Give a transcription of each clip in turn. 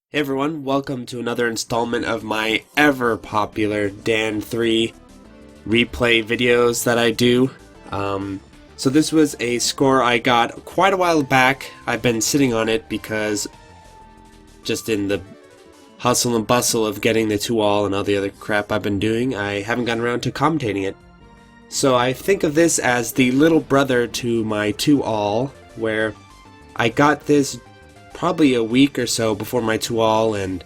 Hey everyone, welcome to another installment of my ever popular Dan 3 replay videos that I do. So this was a score I got quite a while back. I've been sitting on it because just in the hustle and bustle of getting the 2-all and all the other crap I've been doing, I haven't gotten around to commentating it. So I think of this as the little brother to my 2-all, where I got this probably a week or so before my 2-all, and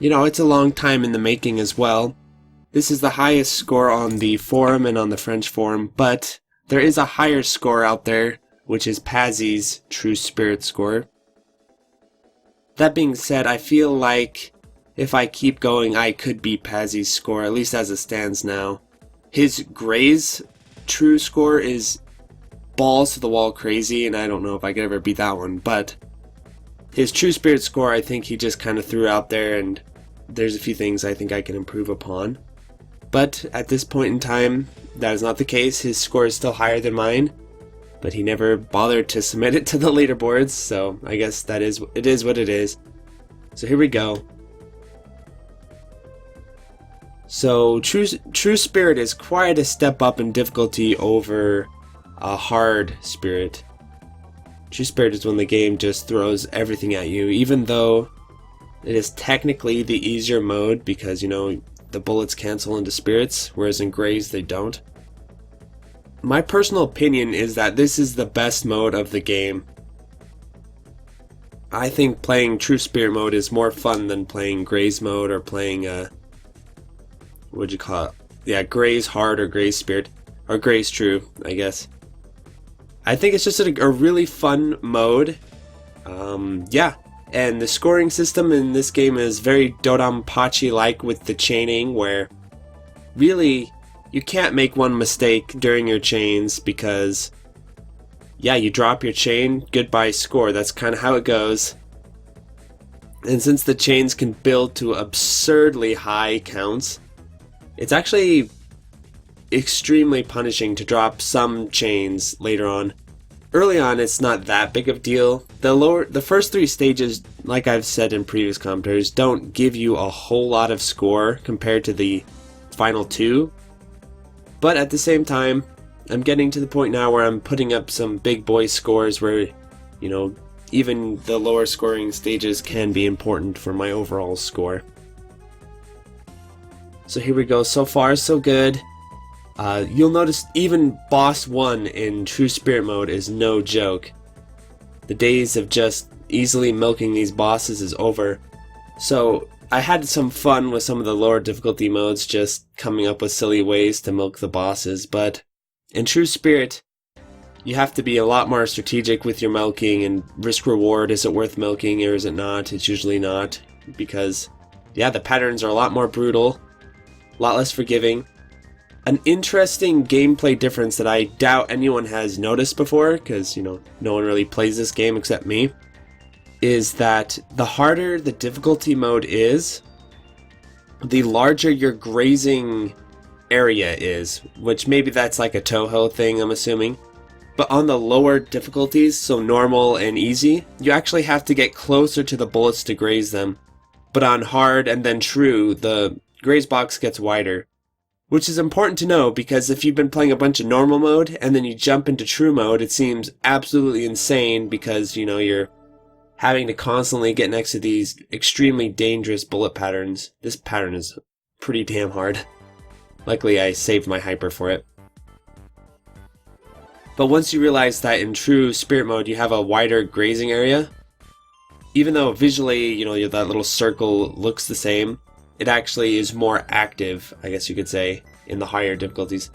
it's a long time in the making as well. This is the highest score on the forum and on the French forum, but there is a higher score out there, which is Pazzy's True Spirit score. That being said, I feel like if I keep going, I could beat Pazzy's score, at least as it stands now. His Gray's True score is balls to the wall crazy, and I don't know if I could ever beat that one, but his True Spirit score, I think he just kind of threw out there, and there's a few things I think I can improve upon. But at this point in time, that is not the case. His score is still higher than mine, but he never bothered to submit it to the leaderboards, so I guess it is what it is. So here we go. So True Spirit is quite a step up in difficulty over a hard spirit. True Spirit is when the game just throws everything at you, even though it is technically the easier mode because, the bullets cancel into spirits, whereas in Grays they don't. My personal opinion is that this is the best mode of the game. I think playing True Spirit mode is more fun than playing Grays mode or playing, what'd you call it? Yeah, Grays Hard or Grays Spirit, or Grays True, I guess. I think it's just a really fun mode. And the scoring system in this game is very Danmaku-like with the chaining, where really you can't make one mistake during your chains because, you drop your chain, goodbye score. That's kind of how it goes. And since the chains can build to absurdly high counts, it's actually extremely punishing to drop some chains later on. Early on, it's not that big of a deal. The first 3 stages, like I've said in previous commentaries, don't give you a whole lot of score compared to the final 2. But at the same time, I'm getting to the point now where I'm putting up some big boy scores where, even the lower scoring stages can be important for my overall score. So here we go. So far, so good. You'll notice even Boss 1 in True Spirit mode is no joke. The days of just easily milking these bosses is over. So I had some fun with some of the lower difficulty modes, just coming up with silly ways to milk the bosses, but in True Spirit, you have to be a lot more strategic with your milking and risk reward. Is it worth milking or is it not? It's usually not, because the patterns are a lot more brutal, a lot less forgiving. An interesting gameplay difference that I doubt anyone has noticed before, because, no one really plays this game except me, is that the harder the difficulty mode is, the larger your grazing area is, which maybe that's like a Toho thing, I'm assuming. But on the lower difficulties, so normal and easy, you actually have to get closer to the bullets to graze them. But on hard and then true, the graze box gets wider. Which is important to know, because if you've been playing a bunch of normal mode and then you jump into true mode, it seems absolutely insane because, you're having to constantly get next to these extremely dangerous bullet patterns. This pattern is pretty damn hard. Luckily, I saved my hyper for it. But once you realize that in True Spirit mode you have a wider grazing area, even though visually, that little circle looks the same, it actually is more active, I guess you could say, in the higher difficulties,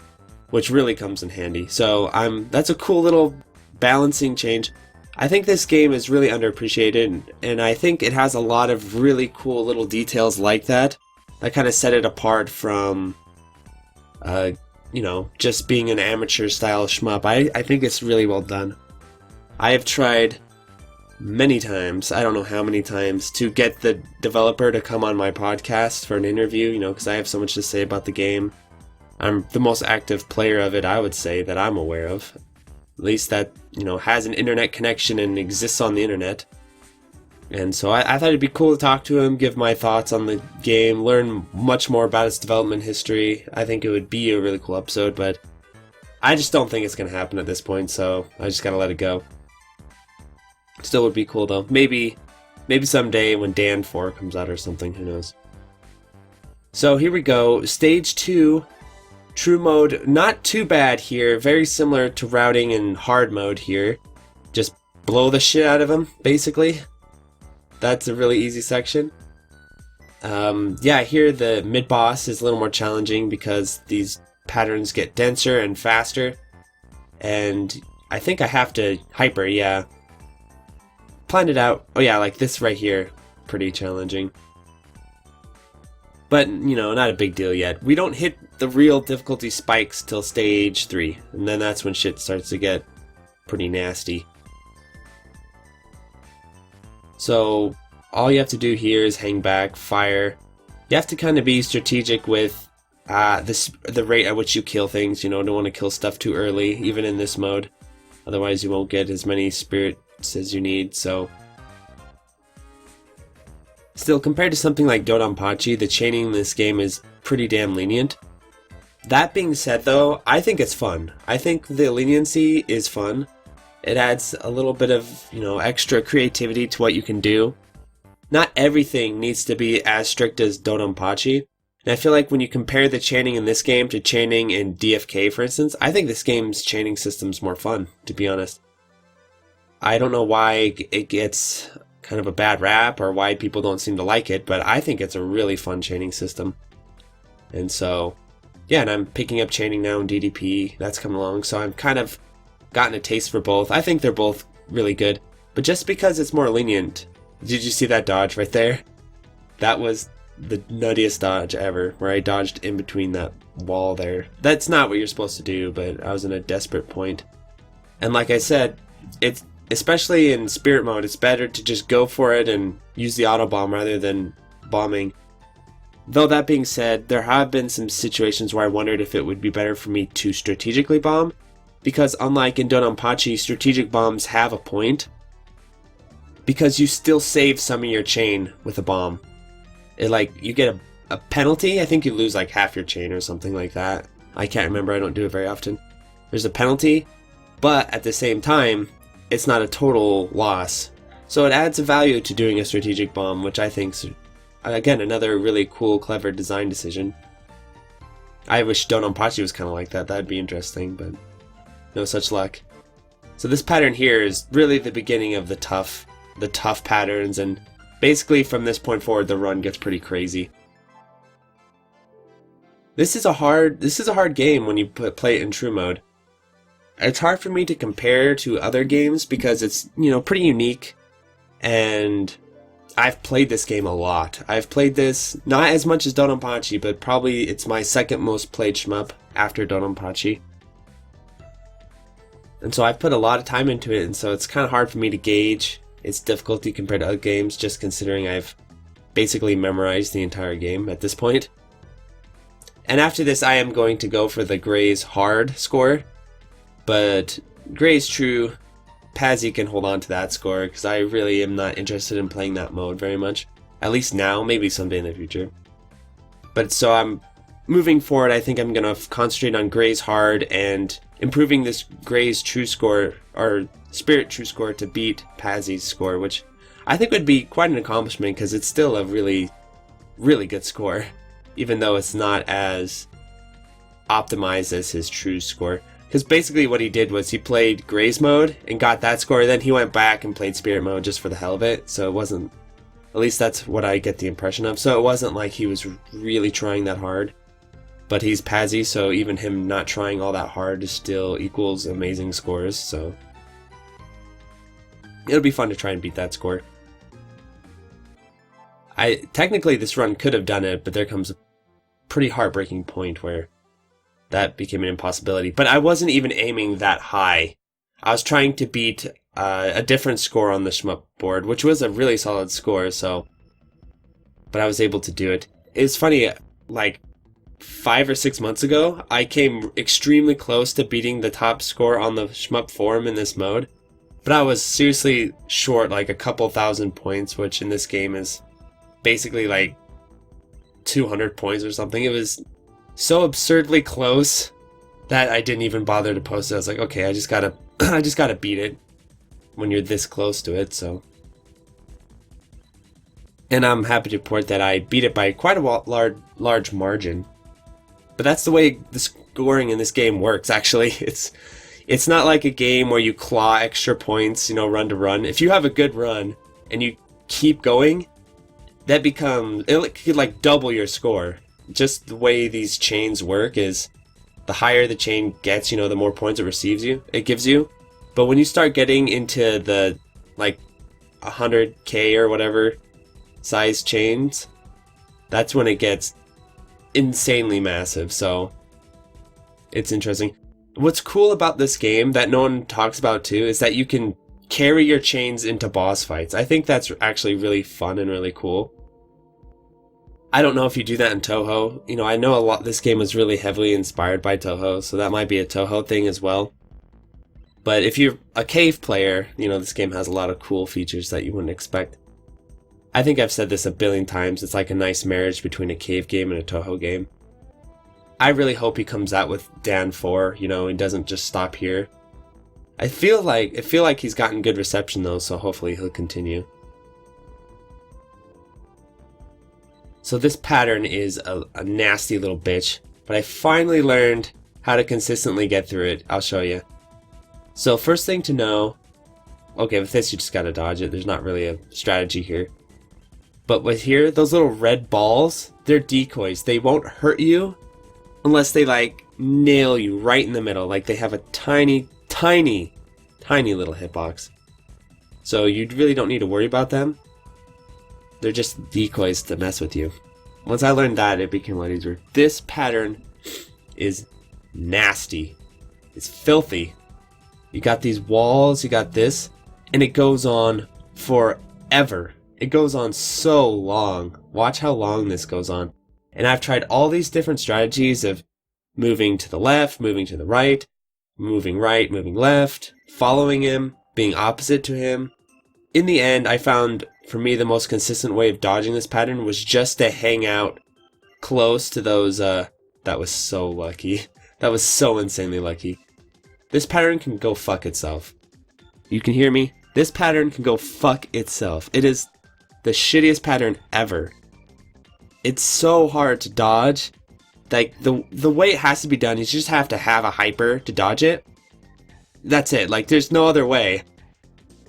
which really comes in handy. So that's a cool little balancing change. I think this game is really underappreciated, and I think it has a lot of really cool little details like that kind of set it apart from, just being an amateur style shmup. I think it's really well done. I have tried many times, I don't know how many times, to get the developer to come on my podcast for an interview, because I have so much to say about the game. I'm the most active player of it, I would say, that I'm aware of. At least that, has an internet connection and exists on the internet. And so I thought it'd be cool to talk to him, give my thoughts on the game, learn much more about its development history. I think it would be a really cool episode, but I just don't think it's going to happen at this point, so I just gotta let it go. Still would be cool though. Maybe someday when Dan 4 comes out or something, who knows. So here we go, Stage 2, True Mode, not too bad here, very similar to routing in Hard Mode here. Just blow the shit out of him, basically. That's a really easy section. Yeah, here the mid-boss is a little more challenging because these patterns get denser and faster. And I think I have to hyper, yeah. Planned it out. Oh yeah, like this right here. Pretty challenging. But, you know, not a big deal yet. We don't hit the real difficulty spikes till stage 3. And then that's when shit starts to get pretty nasty. So, all you have to do here is hang back, fire. You have to kind of be strategic with the rate at which you kill things. You know, don't want to kill stuff too early, even in this mode. Otherwise you won't get as many spirits as you need, so... Still, compared to something like Danmaku, the chaining in this game is pretty damn lenient. That being said though, I think it's fun. I think the leniency is fun. It adds a little bit of, you know, extra creativity to what you can do. Not everything needs to be as strict as Danmaku. And I feel like when you compare the chaining in this game to chaining in DFK, for instance, I think this game's chaining system's more fun, to be honest. I don't know why it gets kind of a bad rap or why people don't seem to like it, but I think it's a really fun chaining system. And so, yeah, and I'm picking up chaining now in DDP. That's coming along, so I've kind of gotten a taste for both. I think they're both really good, but just because it's more lenient. Did you see that dodge right there? That was the nuttiest dodge ever, where I dodged in between that wall there. That's not what you're supposed to do, but I was in a desperate point. And like I said, it's especially in spirit mode, it's better to just go for it and use the auto bomb rather than bombing. Though that being said, there have been some situations where I wondered if it would be better for me to strategically bomb, because unlike in Danmaku, strategic bombs have a point, because you still save some of your chain with a bomb. It, like, you get a penalty. I think you lose like half your chain or something like that. I can't remember, I don't do it very often. There's a penalty, but at the same time, it's not a total loss. So it adds a value to doing a strategic bomb, which I think's, again, another really cool, clever design decision. I wish Danmaku was kind of like that. That'd be interesting, but no such luck. So this pattern here is really the beginning of the tough patterns, and basically from this point forward the run gets pretty crazy. This is a hard game when you play it in true mode. It's hard for me to compare to other games because it's, you know, pretty unique, and I've played this game a lot. I've played this not as much as Danmaku, but probably it's my second most played shmup after Danmaku. And so I've put a lot of time into it, and so it's kind of hard for me to gauge its difficulty compared to other games, just considering I've basically memorized the entire game at this point. And after this I am going to go for the Gray's hard score, but Gray's true, Pazzy can hold on to that score, because I really am not interested in playing that mode very much. At least now, maybe someday in the future. But so I'm moving forward, I think I'm going to concentrate on Gray's hard and improving this Gray's true score, or Spirit true score, to beat Pazzy's score, which I think would be quite an accomplishment because it's still a really, really good score, even though it's not as optimized as his true score. Because basically what he did was he played Gray's mode and got that score, then he went back and played Spirit mode just for the hell of it, so it wasn't, at least that's what I get the impression of, so it wasn't like he was really trying that hard. But he's Pazzy, so even him not trying all that hard still equals amazing scores, so it'll be fun to try and beat that score. Technically this run could have done it, but there comes a pretty heartbreaking point where that became an impossibility. But I wasn't even aiming that high. I was trying to beat a different score on the shmup board, which was a really solid score, so... But I was able to do it. It's funny, like 5 or 6 months ago, I came extremely close to beating the top score on the shmup forum in this mode. But I was seriously short like a couple thousand points, which in this game is basically like 200 points or something. It was so absurdly close that I didn't even bother to post it. I was like, okay, I just gotta I just gotta beat it when you're this close to it, so. And I'm happy to report that I beat it by quite a large margin. But that's the way the scoring in this game works, actually. It's not like a game where you claw extra points, you know, run to run. If you have a good run and you keep going, that becomes, it could like double your score. Just the way these chains work is the higher the chain gets, you know, the more points it gives you. But when you start getting into the like 100k or whatever size chains, that's when it gets insanely massive. So it's interesting. What's cool about this game that no one talks about too is that you can carry your chains into boss fights. I think that's actually really fun and really cool. I don't know if you do that in Toho. You know, I know this game was really heavily inspired by Toho, so that might be a Toho thing as well. But if you're a cave player, you know, this game has a lot of cool features that you wouldn't expect. I think I've said this a billion times, it's like a nice marriage between a cave game and a Toho game. I really hope he comes out with Dan 4, you know, and doesn't just stop here. I feel like he's gotten good reception though, so hopefully he'll continue. So this pattern is a nasty little bitch, but I finally learned how to consistently get through it. I'll show you. So first thing to know, okay, with this you just gotta dodge it. There's not really a strategy here. But with here, those little red balls, they're decoys. They won't hurt you unless they like nail you right in the middle. Like they have a tiny little hitbox. So you really don't need to worry about them. They're just decoys to mess with you. Once I learned that, it became a lot easier. This pattern is nasty. It's filthy. You got these walls, you got this, and it goes on forever. It goes on so long. Watch how long this goes on. And I've tried all these different strategies of moving to the left, moving to the right, moving left, following him, being opposite to him. In the end, I found, for me, the most consistent way of dodging this pattern was just to hang out close to those, that was so lucky. That was so insanely lucky. This pattern can go fuck itself. You can hear me? This pattern can go fuck itself. It is the shittiest pattern ever. It's so hard to dodge. Like, the way it has to be done is you just have to have a hyper to dodge it. That's it. Like, there's no other way.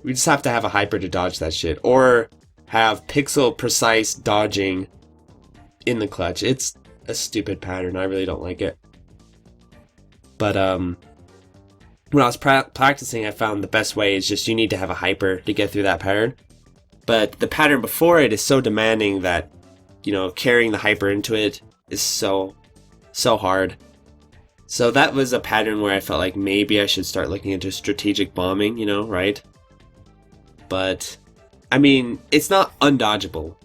We just have to have a hyper to dodge that shit. Or have pixel precise dodging in the clutch. It's a stupid pattern. I really don't like it. But, when I was practicing, I found the best way is just you need to have a hyper to get through that pattern. But the pattern before it is so demanding that, you know, carrying the hyper into it is so hard. So that was a pattern where I felt like maybe I should start looking into strategic bombing, you know, right? But, I mean, it's not undodgeable.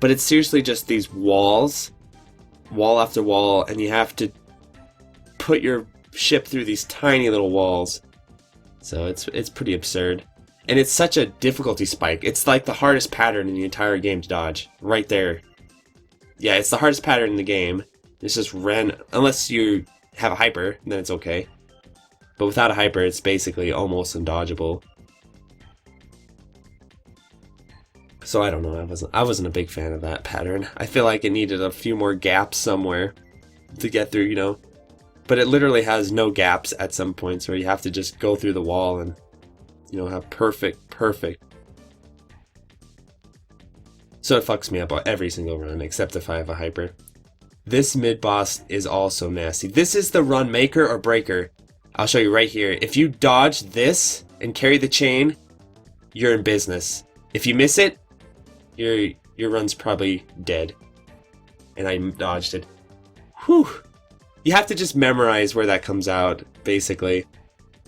But it's seriously just these walls, wall after wall, and you have to put your ship through these tiny little walls. So it's pretty absurd. And it's such a difficulty spike. It's like the hardest pattern in the entire game to dodge. Right there. Yeah, it's the hardest pattern in the game. It's just unless you have a hyper, then it's okay. But without a hyper, it's basically almost undodgeable. So I don't know, I wasn't a big fan of that pattern. I feel like it needed a few more gaps somewhere to get through, you know. But it literally has no gaps at some points where you have to just go through the wall and, you know, have perfect. So it fucks me up every single run, except if I have a hyper. This mid-boss is also nasty. This is the run maker or breaker. I'll show you right here. If you dodge this and carry the chain, you're in business. If you miss it, your run's probably dead. And I dodged it. Whew. You have to just memorize where that comes out, basically.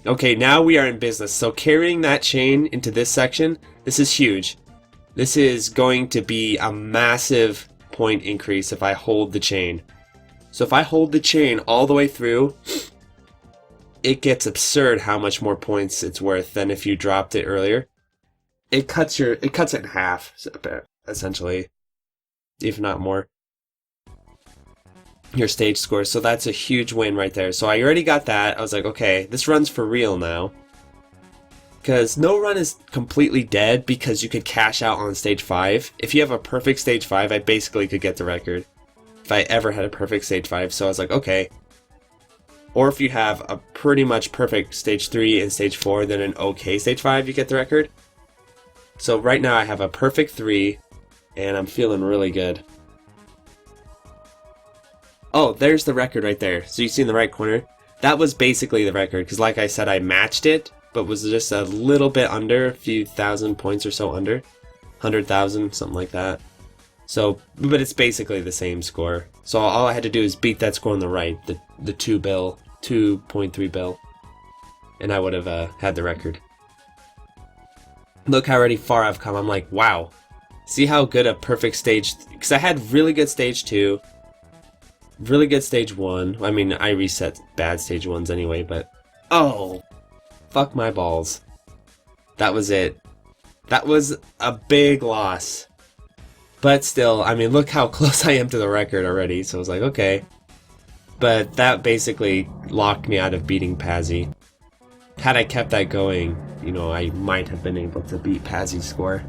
Okay, now we are in business. So carrying that chain into this section, this is huge. This is going to be a massive point increase if I hold the chain. So if I hold the chain all the way through, it gets absurd how much more points it's worth than if you dropped it earlier. It cuts it in half, essentially, if not more, your stage score. So that's a huge win right there. So I already got that. I was like, okay, this run's for real now. Because no run is completely dead because you could cash out on stage 5. If you have a perfect stage 5, I basically could get the record. If I ever had a perfect stage 5. So I was like, okay. Or if you have a pretty much perfect stage 3 and stage 4, then an okay stage 5, you get the record. So right now I have a perfect 3, and I'm feeling really good. Oh, there's the record right there. So you see in the right corner? That was basically the record, because like I said, I matched it, but was just a little bit under, a few thousand points or so under. 100,000, something like that. So, but it's basically the same score. So all I had to do is beat that score on the right, the 2.3 bill. And I would have had the record. Look how already far I've come. I'm like, wow. See how good a perfect stage... Because I had really good stage 2. Really good stage 1. I mean, I reset bad stage 1s anyway, but... Oh! Fuck my balls. That was it. That was a big loss. But still, I mean, look how close I am to the record already, so I was like, okay. But that basically locked me out of beating Pazzy. Had I kept that going, you know, I might have been able to beat Pazzy's score.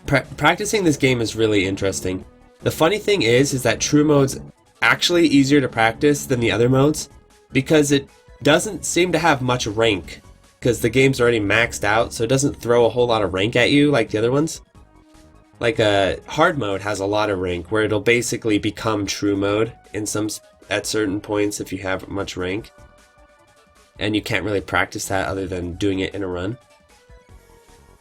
Practicing this game is really interesting. The funny thing is that true mode's actually easier to practice than the other modes, because it doesn't seem to have much rank, because the game's already maxed out, so it doesn't throw a whole lot of rank at you like the other ones. Like hard mode has a lot of rank, where it'll basically become true mode at certain points if you have much rank, and you can't really practice that other than doing it in a run.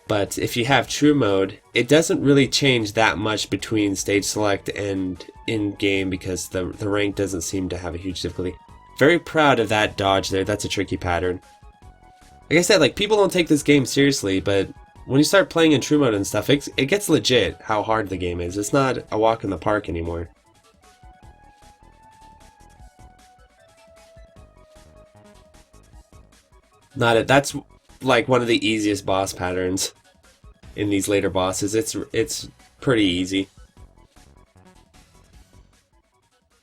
But if you have true mode, it doesn't really change that much between stage select and in-game, because the rank doesn't seem to have a huge difficulty. Very proud of that dodge there. That's a tricky pattern. Like I said, like, people don't take this game seriously, but when you start playing in true mode and stuff, it gets legit how hard the game is. It's not a walk in the park anymore. That's like one of the easiest boss patterns in these later bosses. It's pretty easy.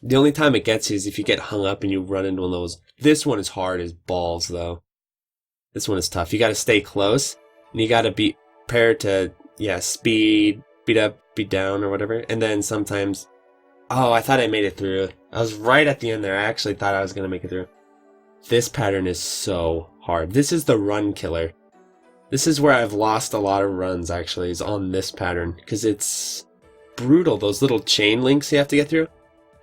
The only time it gets you is if you get hung up and you run into one of those. This one is hard as balls, though. This one is tough. You gotta stay close, and you gotta be prepared to, speed up, beat down, or whatever. And then sometimes... Oh, I thought I made it through. I was right at the end there. I actually thought I was gonna make it through. This pattern is so hard. This is the run killer. This is where I've lost a lot of runs, actually, is on this pattern. Because it's brutal, those little chain links you have to get through.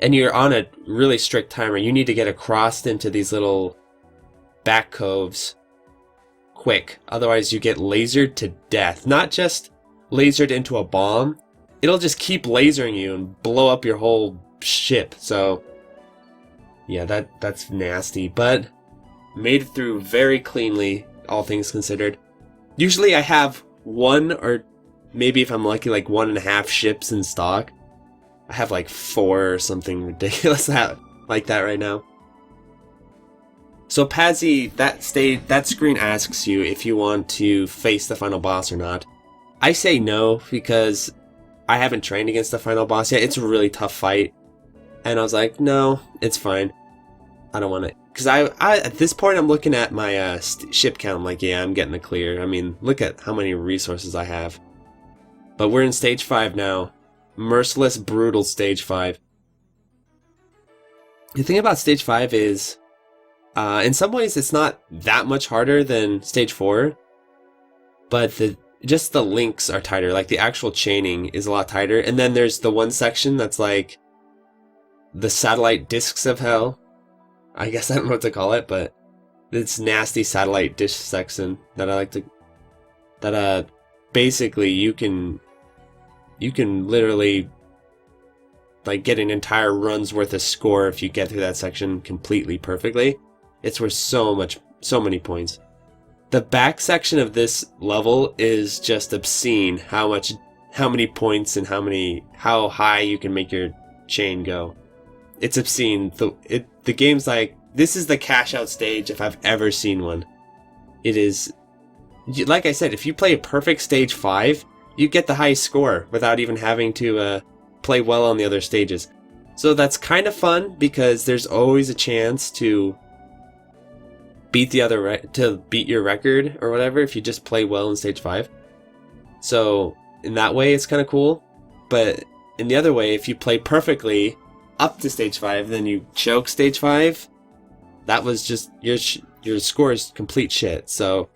And you're on a really strict timer. You need to get across into these little back coves quick. Otherwise you get lasered to death. Not just lasered into a bomb. It'll just keep lasering you and blow up your whole ship. So, yeah, that's nasty. But made it through very cleanly, all things considered. Usually I have one, or maybe if I'm lucky, like 1.5 ships in stock. I have like 4 or something ridiculous like that right now. So Pazzy, that screen asks you if you want to face the final boss or not. I say no, because I haven't trained against the final boss yet. It's a really tough fight. And I was like, no, it's fine. I don't want it. Because I at this point, I'm looking at my ship count. I'm like, yeah, I'm getting the clear. I mean, look at how many resources I have. But we're in stage 5 now. Merciless, brutal stage 5. The thing about stage 5 is, in some ways, it's not that much harder than stage 4. But just the links are tighter. Like, the actual chaining is a lot tighter. And then there's the one section that's like the satellite discs of hell. I guess I don't know what to call it, but it's nasty satellite dish section that I like to... That, basically you can literally, like, get an entire run's worth of score if you get through that section completely perfectly. It's worth so many points. The back section of this level is just obscene. How many points and how high you can make your chain go. It's obscene. The game's like, this is the cash out stage if I've ever seen one. It is, like I said, if you play a perfect stage 5, you get the highest score without even having to play well on the other stages. So that's kind of fun because there's always a chance to beat beat your record or whatever if you just play well in stage 5. So in that way, it's kind of cool. But in the other way, if you play perfectly up to stage 5, then you choke stage 5, that was just your score is complete shit. So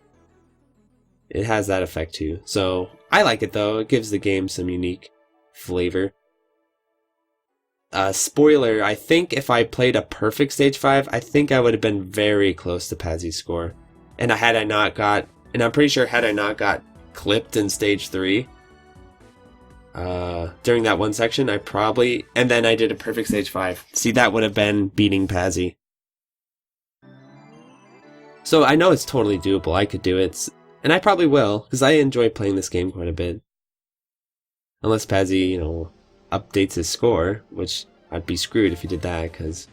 it has that effect too. So I like it though. It gives the game some unique flavor. Spoiler, I think if I played a perfect stage 5, I think I would have been very close to Pazzy's score. And I'm pretty sure had I not got clipped in stage 3 during that one section, and then I did a perfect stage 5. See, that would have been beating Pazzy. So I know it's totally doable. I could do it, and I probably will, because I enjoy playing this game quite a bit. Unless Pazzy, updates his score, which I'd be screwed if he did that, because,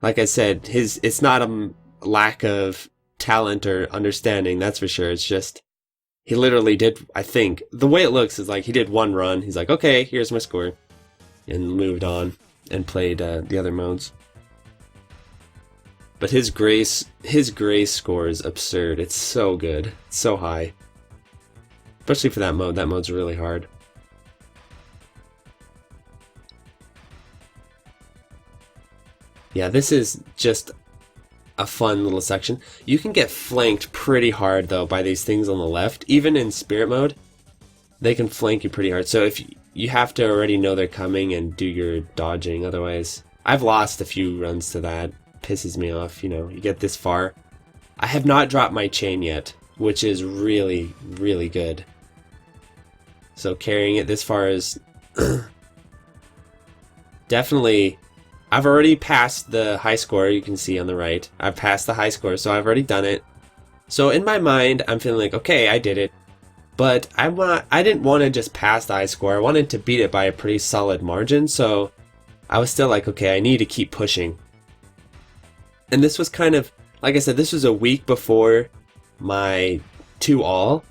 like I said, it's not a lack of talent or understanding, that's for sure. It's just, he literally did, I think, the way it looks is like he did one run, he's like, okay, here's my score, and moved on and played the other modes. But his grace score is absurd. It's so good. It's so high. Especially for that mode. That mode's really hard. Yeah, this is just a fun little section. You can get flanked pretty hard though by these things on the left. Even in spirit mode, they can flank you pretty hard. So if you have to already know they're coming and do your dodging, otherwise I've lost a few runs to that. Pisses me off, you get this far. I have not dropped my chain yet, which is really, really good. So carrying it this far is definitely. I've already passed the high score, you can see on the right. I've passed the high score, so I've already done it. So in my mind, I'm feeling like, okay, I did it. But I didn't want to just pass the high score. I wanted to beat it by a pretty solid margin, so I was still like, okay, I need to keep pushing. And this was kind of, like I said, this was a week before my 2-all,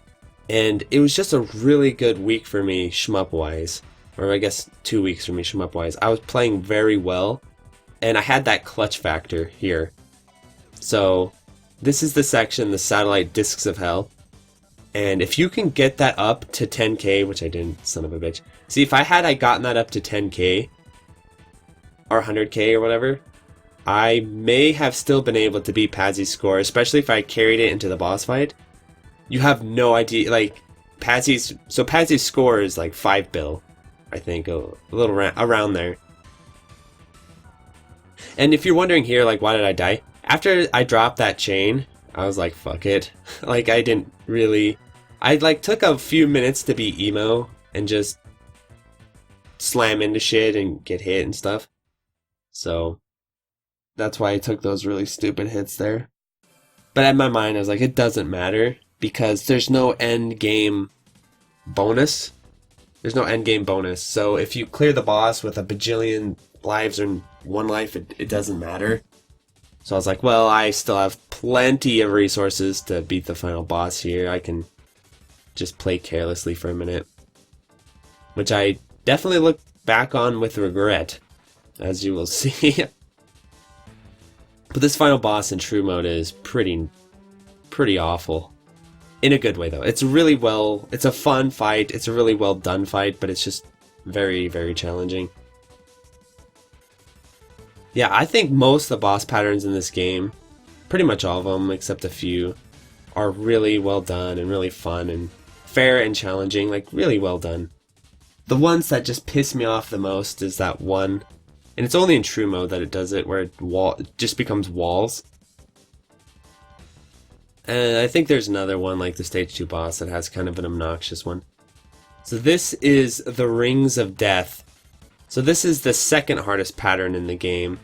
and it was just a really good week for me shmup-wise. Or I guess 2 weeks for me shmup-wise. I was playing very well, and I had that clutch factor here. So, this is the section, the Satellite Discs of Hell. And if you can get that up to 10k, which I didn't, son of a bitch. See, if I gotten that up to 10k, or 100k or whatever, I may have still been able to beat Pazzy's score, especially if I carried it into the boss fight. You have no idea, like, Pazzy's score is like 5 bill, I think, a little around there. And if you're wondering here, like, why did I die? After I dropped that chain, I was like, fuck it. Like, I took a few minutes to be emo and just slam into shit and get hit and stuff. So that's why I took those really stupid hits there. But in my mind, I was like, it doesn't matter because there's no end game bonus. There's no end game bonus. So if you clear the boss with a bajillion lives or 1 life, it doesn't matter. So I was like, well, I still have plenty of resources to beat the final boss here. I can just play carelessly for a minute. Which I definitely look back on with regret, as you will see. But this final boss in true mode is pretty awful. In a good way, though. It's a fun fight, it's a really well done fight, but it's just very, very challenging. Yeah, I think most of the boss patterns in this game, pretty much all of them, except a few, are really well done and really fun and fair and challenging, like really well done. The ones that just piss me off the most is that one, and it's only in true mode that it does it, where it just becomes walls. And I think there's another one, like the stage 2 boss, that has kind of an obnoxious one. So this is the Rings of Death. So this is the second hardest pattern in the game,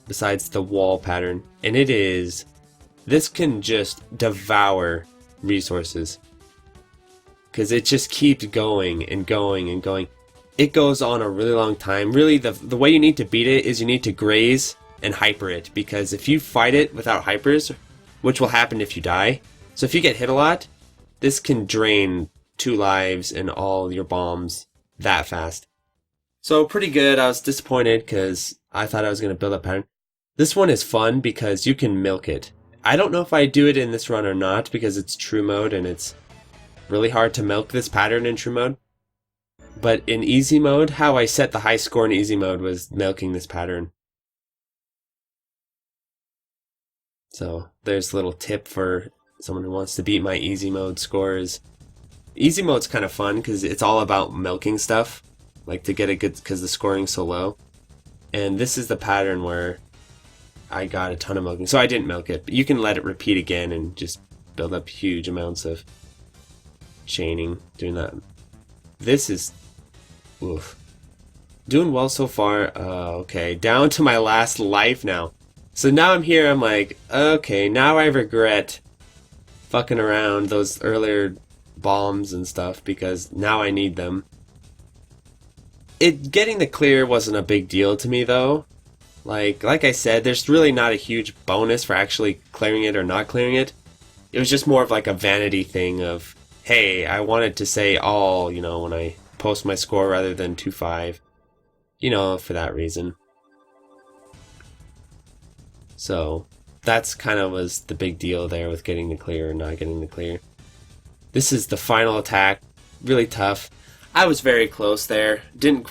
besides the wall pattern. And this can just devour resources. Because it just keeps going and going and going. it goes on a really long time. Really, the way you need to beat it is you need to graze and hyper it, because if you fight it without hypers, which will happen if you die, so if you get hit a lot, this can drain 2 lives and all your bombs that fast. So pretty good. I was disappointed because I thought I was going to build up pattern. This one is fun because you can milk it. I don't know if I do it in this run or not because it's true mode and it's really hard to milk this pattern in true mode. But in easy mode, how I set the high score in easy mode was milking this pattern. So there's a little tip for someone who wants to beat my easy mode scores. Easy mode's kind of fun because it's all about milking stuff, like to get a good, because the scoring's so low. And this is the pattern where I got a ton of milking, so I didn't milk it, but you can let it repeat again and just build up huge amounts of chaining doing that. This is, oof, doing well so far. Okay, down to my last life now. So now I'm here, I'm like, okay, now I regret fucking around those earlier bombs and stuff because now I need them. Getting the clear wasn't a big deal to me though. Like I said, there's really not a huge bonus for actually clearing it or not clearing it. It was just more of like a vanity thing of, hey, I wanted to say all, you know, when I post my score rather than 2-5. You know, for that reason. So that's kind of was the big deal there with getting the clear or not getting the clear. This is the final attack. Really tough. I was very close there. Didn't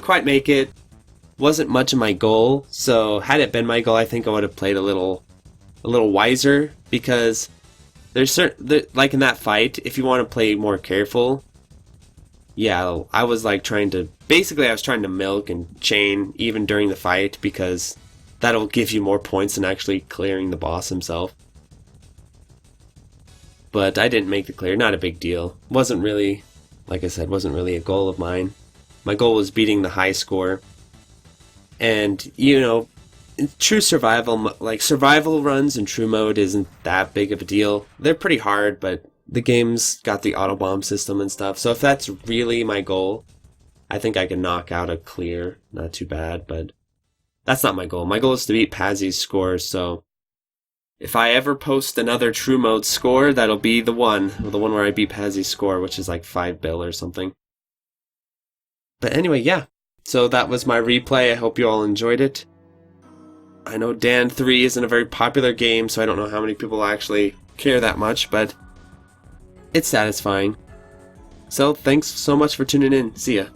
quite make it. Wasn't much of my goal. So had it been my goal, I think I would have played a little wiser, because there's like in that fight, if you want to play more careful. Yeah, I was like trying to milk and chain even during the fight, because that'll give you more points than actually clearing the boss himself. But I didn't make the clear, not a big deal. Wasn't really, like I said, wasn't really a goal of mine. My goal was beating the high score. And, you know, true survival, like survival runs in true mode isn't that big of a deal. They're pretty hard, but the game's got the auto bomb system and stuff. So if that's really my goal, I think I can knock out a clear. Not too bad, but that's not my goal. My goal is to beat Pazzy's score, so if I ever post another true mode score, that'll be the one where I beat Pazzy's score, which is like 5 bill or something. But anyway, yeah. So that was my replay. I hope you all enjoyed it. I know Dan 3 isn't a very popular game, so I don't know how many people actually care that much, but it's satisfying. So thanks so much for tuning in. See ya.